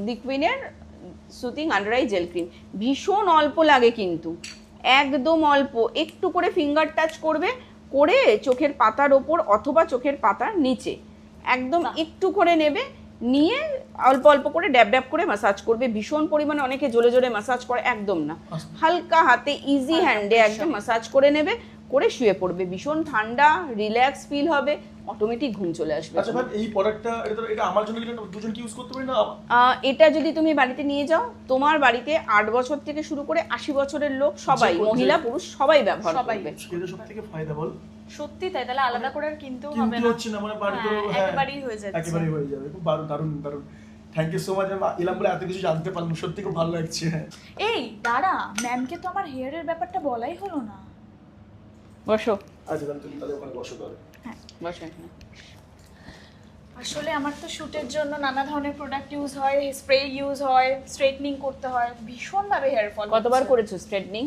দি কুইনের soothing under eye gel cream, ভীষণ অল্প লাগে কিন্তু, একদম অল্প, একটু করে ফিঙ্গার টাচ করবে, করে চোখের পাতার ওপর অথবা চোখের পাতার নিচে একদম একটু করে নেবে, নিয়ে অল্প অল্প করে ড্যাব ড্যাব করে ম্যাসাজ করবে। ভীষণ পরিমাণে অনেকে জোরে জোরে ম্যাসাজ করে, একদম না, হালকা হাতে ইজি হ্যান্ডে একদম ম্যাসাজ করে নেবে, করে শুয়ে পড়বে। ভীষণ ঠান্ডা রিল্যাক্স ফিল হবে, অটোমেটিক ঘুম চলে আসবে। আচ্ছা ম্যাম, এই প্রোডাক্টটা এটা আমার জন্য কি দুজন কি ইউজ করতে পারি না? এটা যদি তুমি বাড়িতে নিয়ে যাও, তোমার বাড়িতে 8 বছর থেকে শুরু করে 80 বছরের লোক সবাই, মহিলা পুরুষ সবাই ব্যবহার করবে। এটা সবথেকে ফায়দা বল। সত্যি তাই, তাহলে আলাদা করে আর কিনতেও হবে না, হচ্ছে না, মানে বাড়িতে একেবারেই হয়ে যাচ্ছে, একেবারেই হয়ে যাবে। খুব দারুণ দারুণ, থ্যাংক ইউ সো মাচ। এলাম বলে এত কিছু জানতে পারলাম, সত্যি খুব ভালো লাগছে। এই দাঁড়া, ম্যামকে তো আমার হেয়ারের ব্যাপারটা বলাই হলো না। বসো। আচ্ছা তুমি তাহলে ওখানে বসো তাহলে। হ্যাঁ বসো। আসলে আমার তো শুটের জন্য নানা ধরনের প্রোডাক্ট ইউজ হয়, স্প্রে ইউজ হয়, স্ট্রেটনিং করতে হয়, ভীষণভাবে হেয়ার ফল। কতবার করেছো স্ট্রেটনিং?